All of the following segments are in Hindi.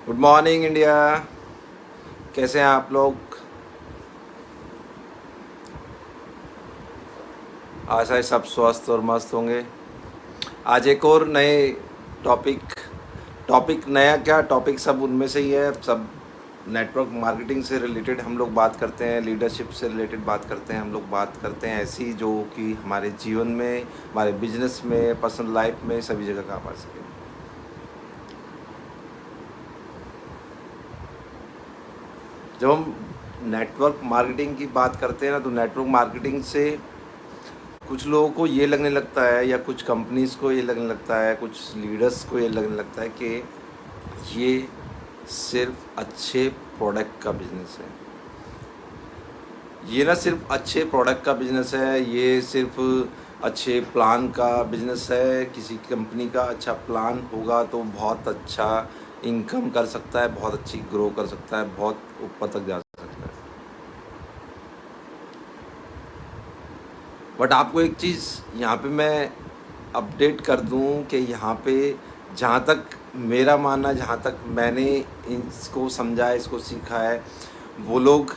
Good morning India. कैसे हैं आप लोग? आशा है सब स्वस्थ और मस्त होंगे। आज एक और नए टॉपिक टॉपिक नया क्या टॉपिक, सब उनमें से ही है। सब नेटवर्क मार्केटिंग से रिलेटेड हम लोग बात करते हैं, लीडरशिप से रिलेटेड बात करते हैं, हम लोग बात करते हैं ऐसी जो कि हमारे जीवन में, हमारे बिजनेस में, पर्सनल लाइफ में सभी जगह काम आ सके। जब हम नेटवर्क मार्केटिंग की बात करते हैं ना, तो नेटवर्क मार्केटिंग से कुछ लोगों को ये लगने लगता है, या कुछ कंपनीज को ये लगने लगता है, कुछ लीडर्स को ये लगने लगता है कि ये सिर्फ अच्छे प्रोडक्ट का बिजनेस है। ये ना सिर्फ अच्छे प्रोडक्ट का बिजनेस है, ये सिर्फ अच्छे प्लान का बिजनेस है। किसी कंपनी का अच्छा प्लान होगा तो बहुत अच्छा इनकम कर सकता है, बहुत अच्छी ग्रो कर सकता है, बहुत ऊपर तक जा सकता है। बट आपको एक चीज़ यहाँ पे मैं अपडेट कर दूँ कि यहाँ पे जहाँ तक मेरा मानना, जहाँ तक मैंने इसको समझा है, इसको सीखा है, वो लोग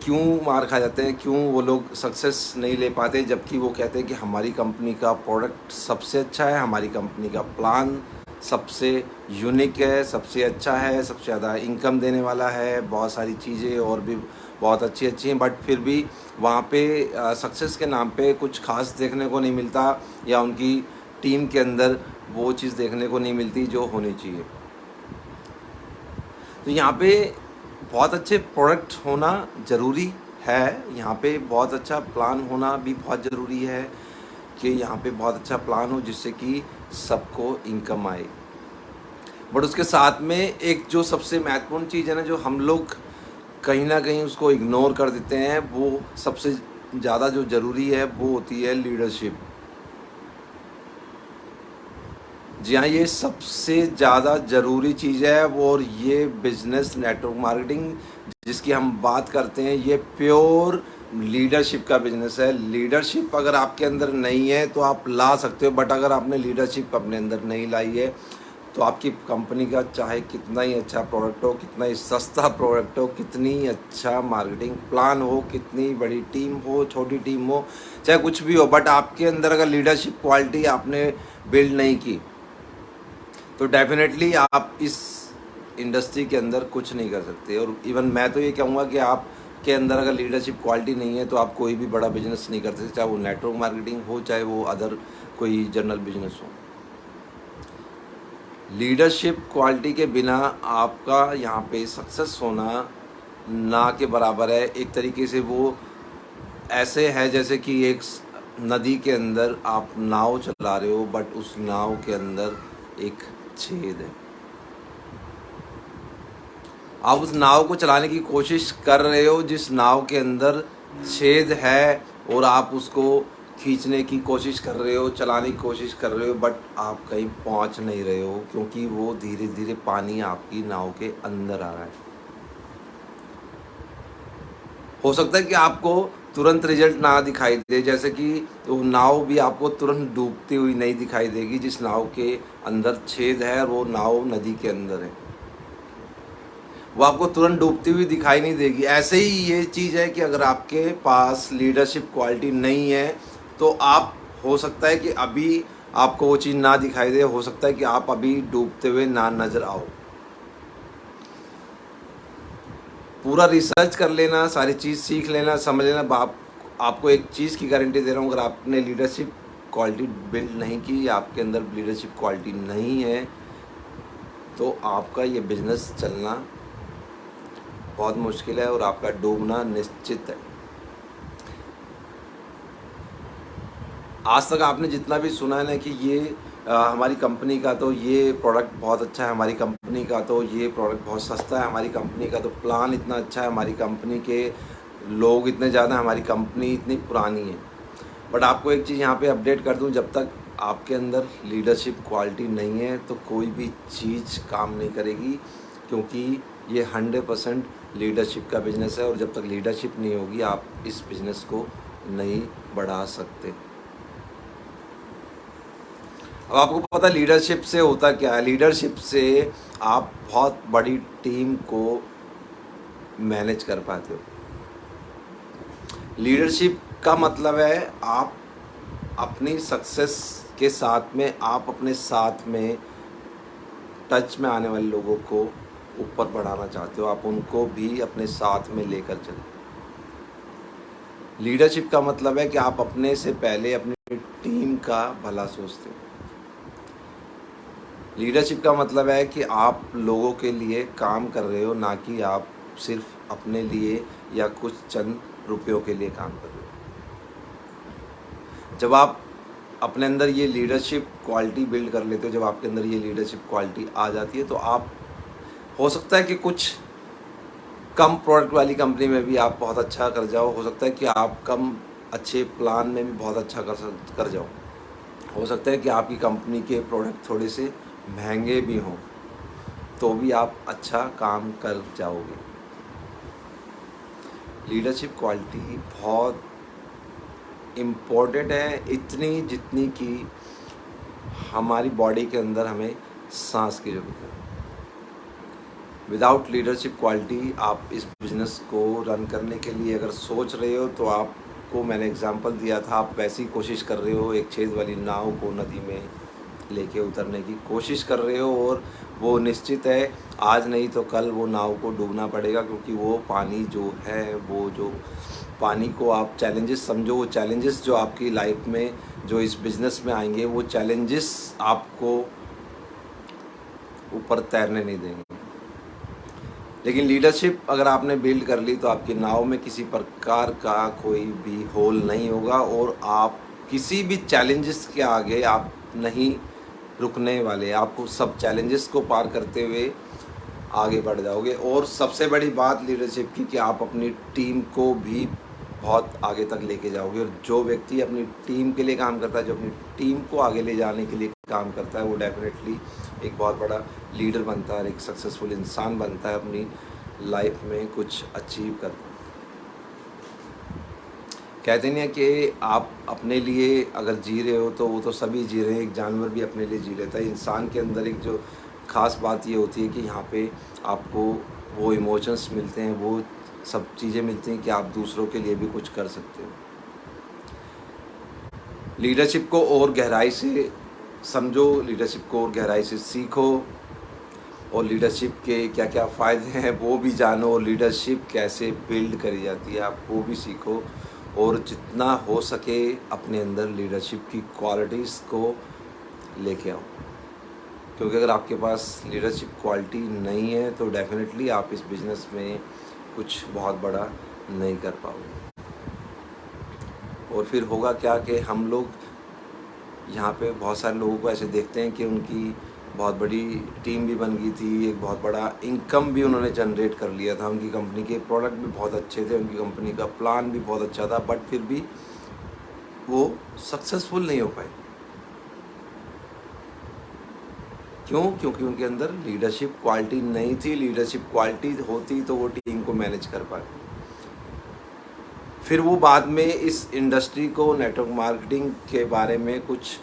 क्यों मार खा जाते हैं, क्यों वो लोग सक्सेस नहीं ले पाते, जबकि वो कहते हैं कि हमारी कंपनी का प्रोडक्ट सबसे अच्छा है, हमारी कंपनी का प्लान सबसे यूनिक है, सबसे अच्छा है, सबसे ज़्यादा इनकम देने वाला है, बहुत सारी चीज़ें और भी बहुत अच्छी अच्छी हैं। बट फिर भी वहाँ पे सक्सेस के नाम पे कुछ खास देखने को नहीं मिलता, या उनकी टीम के अंदर वो चीज़ देखने को नहीं मिलती जो होनी चाहिए। तो यहाँ पे बहुत अच्छे प्रोडक्ट होना ज़रूरी है, यहाँ पे बहुत अच्छा प्लान होना भी बहुत ज़रूरी है कि यहाँ पे बहुत अच्छा प्लान हो जिससे कि सबको इनकम आए। बट उसके साथ में एक जो सबसे महत्वपूर्ण चीज़ है ना, जो हम लोग कहीं ना कहीं उसको इग्नोर कर देते हैं, वो सबसे ज़्यादा जो ज़रूरी है वो होती है लीडरशिप। जी हाँ, ये सबसे ज़्यादा ज़रूरी चीज़ है। और ये बिजनेस नेटवर्क मार्केटिंग जिसकी हम बात करते हैं, ये प्योर लीडरशिप का बिजनेस है। लीडरशिप अगर आपके अंदर नहीं है तो आप ला सकते हो, बट अगर आपने लीडरशिप अपने अंदर नहीं लाई है तो आपकी कंपनी का चाहे कितना ही अच्छा प्रोडक्ट हो, कितना ही सस्ता प्रोडक्ट हो, कितनी अच्छा मार्केटिंग प्लान हो, कितनी बड़ी टीम हो, छोटी टीम हो, चाहे कुछ भी हो, बट आपके अंदर अगर लीडरशिप क्वालिटी आपने बिल्ड नहीं की तो डेफिनेटली आप इस इंडस्ट्री के अंदर कुछ नहीं कर सकते। और इवन मैं तो ये कहूँगा कि आप के अंदर अगर लीडरशिप क्वालिटी नहीं है तो आप कोई भी बड़ा बिजनेस नहीं कर सकते, चाहे वो नेटवर्क मार्केटिंग हो, चाहे वो अदर कोई जनरल बिजनेस हो। लीडरशिप क्वालिटी के बिना आपका यहाँ पे सक्सेस होना ना के बराबर है। एक तरीके से वो ऐसे है जैसे कि एक नदी के अंदर आप नाव चला रहे हो, बट उस नाव के अंदर एक छेद है। आप उस नाव को चलाने की कोशिश कर रहे हो जिस नाव के अंदर छेद है, और आप उसको खींचने की कोशिश कर रहे हो, चलाने की कोशिश कर रहे हो, बट आप कहीं पहुंच नहीं रहे हो, क्योंकि वो धीरे धीरे पानी आपकी नाव के अंदर आ रहा है। हो सकता है कि आपको तुरंत रिजल्ट ना दिखाई दे, जैसे कि वो नाव भी आपको तुरंत डूबती हुई नहीं दिखाई देगी जिस नाव के अंदर छेद है, और वो नाव नदी के अंदर है, वो आपको तुरंत डूबती हुई दिखाई नहीं देगी। ऐसे ही ये चीज़ है कि अगर आपके पास लीडरशिप क्वालिटी नहीं है तो आप, हो सकता है कि अभी आपको वो चीज़ ना दिखाई दे, हो सकता है कि आप अभी डूबते हुए ना नज़र आओ। पूरा रिसर्च कर लेना, सारी चीज़ सीख लेना, समझ लेना। आपको एक चीज़ की गारंटी दे रहा हूँ, अगर आपने लीडरशिप क्वालिटी बिल्ड नहीं की, आपके अंदर लीडरशिप क्वालिटी नहीं है, तो आपका ये बिजनेस चलना बहुत मुश्किल है और आपका डूबना निश्चित है। आज तक आपने जितना भी सुना है ना कि ये हमारी कंपनी का तो ये प्रोडक्ट बहुत अच्छा है, हमारी कंपनी का तो ये प्रोडक्ट बहुत सस्ता है, हमारी कंपनी का तो प्लान इतना अच्छा है, हमारी कंपनी के लोग इतने ज़्यादा, हमारी कंपनी इतनी पुरानी है। बट आपको एक चीज़ यहाँ पे अपडेट कर दूँ, जब तक आपके अंदर लीडरशिप क्वालिटी नहीं है तो कोई भी चीज़ काम नहीं करेगी, क्योंकि ये 100% लीडरशिप का बिजनेस है, और जब तक लीडरशिप नहीं होगी आप इस बिज़नेस को नहीं बढ़ा सकते। अब आपको पता है लीडरशिप से होता क्या है। लीडरशिप से आप बहुत बड़ी टीम को मैनेज कर पाते हो। लीडरशिप का मतलब है आप अपनी सक्सेस के साथ में, आप अपने साथ में टच में आने वाले लोगों को ऊपर बढ़ाना चाहते हो, आप उनको भी अपने साथ में लेकर चलो। लीडरशिप का मतलब है कि आप अपने से पहले अपनी टीम का भला सोचते हो। लीडरशिप का मतलब है कि आप लोगों के लिए काम कर रहे हो, ना कि आप सिर्फ अपने लिए या कुछ चंद रुपयों के लिए काम कर रहे हो। जब आप अपने अंदर ये लीडरशिप क्वालिटी बिल्ड कर लेते हो, जब आपके अंदर ये लीडरशिप क्वालिटी आ जाती है, तो आप, हो सकता है कि कुछ कम प्रोडक्ट वाली कंपनी में भी आप बहुत अच्छा कर जाओ, हो सकता है कि आप कम अच्छे प्लान में भी बहुत अच्छा कर जाओ, हो सकता है कि आपकी कंपनी के प्रोडक्ट थोड़े से महंगे भी हों, तो भी आप अच्छा काम कर जाओगे। लीडरशिप क्वालिटी बहुत इम्पोर्टेंट है, इतनी जितनी कि हमारी बॉडी के अंदर हमें सांस की ज़रूरत है। विदाउट लीडरशिप क्वालिटी आप इस बिज़नेस को रन करने के लिए अगर सोच रहे हो, तो आपको मैंने एग्जांपल दिया था, आप वैसी कोशिश कर रहे हो, एक छेद वाली नाव को नदी में लेके उतरने की कोशिश कर रहे हो, और वो निश्चित है आज नहीं तो कल वो नाव को डूबना पड़ेगा, क्योंकि वो पानी जो है, वो जो पानी को आप चैलेंजेस समझो, वो चैलेंजेस जो आपकी लाइफ में, जो इस बिज़नेस में आएंगे, वो चैलेंजेस आपको ऊपर तैरने नहीं देंगे। लेकिन लीडरशिप अगर आपने बिल्ड कर ली, तो आपकी नाव में किसी प्रकार का कोई भी होल नहीं होगा, और आप किसी भी चैलेंजेस के आगे आप नहीं रुकने वाले, आपको सब चैलेंजेस को पार करते हुए आगे बढ़ जाओगे। और सबसे बड़ी बात लीडरशिप की कि आप अपनी टीम को भी बहुत आगे तक लेके जाओगे, और जो व्यक्ति अपनी टीम के लिए काम करता है, जो अपनी टीम को आगे ले जाने के लिए काम करता है, वो डेफिनेटली एक बहुत बड़ा लीडर बनता है, एक सक्सेसफुल इंसान बनता है, अपनी लाइफ में कुछ अचीव करता है। कहते नहीं है कि आप अपने लिए अगर जी रहे हो, तो वो तो सभी जी रहे हैं, एक जानवर भी अपने लिए जी लेता है। इंसान के अंदर एक जो ख़ास बात ये होती है कि यहाँ पे आपको वो इमोशंस मिलते हैं, वो सब चीज़ें मिलती हैं कि आप दूसरों के लिए भी कुछ कर सकते हो। लीडरशिप को और गहराई से समझो, लीडरशिप को और गहराई से सीखो, और लीडरशिप के क्या क्या फ़ायदे हैं वो भी जानो, और लीडरशिप कैसे बिल्ड करी जाती है आप वो भी सीखो, और जितना हो सके अपने अंदर लीडरशिप की क्वालिटीज़ को लेके आओ। क्योंकि अगर आपके पास लीडरशिप क्वालिटी नहीं है, तो डेफिनेटली आप इस बिज़नेस में कुछ बहुत बड़ा नहीं कर पाओगे। और फिर होगा क्या कि हम लोग यहाँ पे बहुत सारे लोगों को ऐसे देखते हैं कि उनकी बहुत बड़ी टीम भी बन गई थी, एक बहुत बड़ा इनकम भी उन्होंने जनरेट कर लिया था, उनकी कंपनी के प्रोडक्ट भी बहुत अच्छे थे, उनकी कंपनी का प्लान भी बहुत अच्छा था, बट फिर भी वो सक्सेसफुल नहीं हो पाए। क्यों? क्योंकि उनके अंदर लीडरशिप क्वालिटी नहीं थी। लीडरशिप क्वालिटी होती तो वो टीम को मैनेज कर पाते। फिर वो बाद में इस इंडस्ट्री को, नेटवर्क मार्केटिंग के बारे में कुछ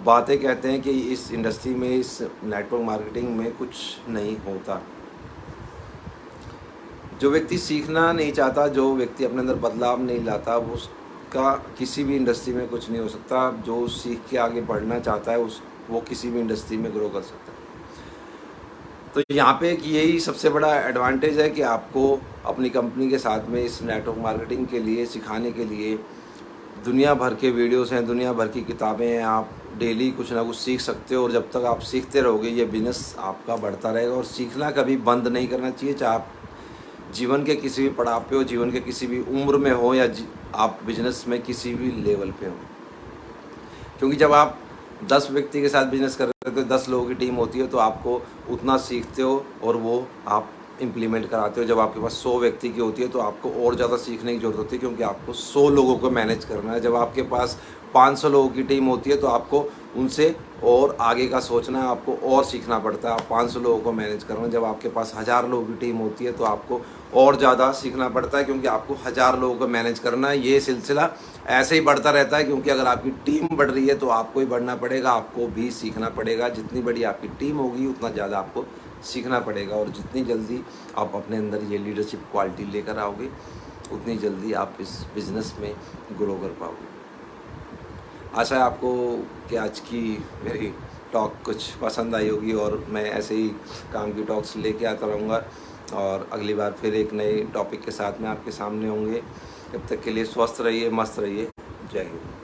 बातें कहते हैं कि इस इंडस्ट्री में, इस नेटवर्क मार्केटिंग में कुछ नहीं होता। जो व्यक्ति सीखना नहीं चाहता, जो व्यक्ति अपने अंदर बदलाव नहीं लाता, उसका किसी भी इंडस्ट्री में कुछ नहीं हो सकता। जो सीख के आगे बढ़ना चाहता है, वो किसी भी इंडस्ट्री में ग्रो कर सकता है। तो यहाँ पे एक यही सबसे बड़ा एडवांटेज है कि आपको अपनी कंपनी के साथ में इस नेटवर्क मार्केटिंग के लिए सिखाने के लिए दुनिया भर के वीडियोस हैं, दुनिया भर की किताबें हैं, आप डेली कुछ ना कुछ सीख सकते हो। और जब तक आप सीखते रहोगे, ये बिज़नेस आपका बढ़ता रहेगा। और सीखना कभी बंद नहीं करना चाहिए, चाहे आप जीवन के किसी भी पड़ाव पे हो, जीवन के किसी भी उम्र में हो, या आप बिजनेस में किसी भी लेवल पे हो। क्योंकि जब आप 10 व्यक्ति के साथ बिजनेस कर रहे हो, 10 लोगों की टीम होती है, तो आपको उतना सीखते हो और वो आप इम्प्लीमेंट कराते हो। जब आपके पास 100 व्यक्ति की होती है, तो आपको और ज़्यादा सीखने की ज़रूरत होती है, क्योंकि आपको 100 लोगों को मैनेज करना है। जब आपके पास 500 लोगों की टीम होती है, तो आपको उनसे और आगे का सोचना है, आपको और सीखना पड़ता है। आप 500 लोगों को मैनेज करना, जब आपके पास 1000 लोगों की टीम होती है तो आपको और ज़्यादा सीखना पड़ता है, क्योंकि आपको 1000 लोगों को मैनेज करना है। ये सिलसिला ऐसे ही बढ़ता रहता है, क्योंकि अगर आपकी टीम बढ़ रही है तो आपको ही बढ़ना पड़ेगा, आपको भी सीखना पड़ेगा। जितनी बड़ी आपकी टीम होगी उतना ज़्यादा आपको सीखना पड़ेगा, और जितनी जल्दी आप अपने अंदर ये लीडरशिप क्वालिटी लेकर आओगे उतनी जल्दी आप इस बिज़नेस में ग्रो कर पाओगे। आशा है आपको कि आज की मेरी टॉक कुछ पसंद आई होगी, और मैं ऐसे ही काम की टॉक्स लेके आता रहूँगा, और अगली बार फिर एक नए टॉपिक के साथ में आपके सामने होंगे। तब तक के लिए स्वस्थ रहिए, मस्त रहिए। जय हिंद।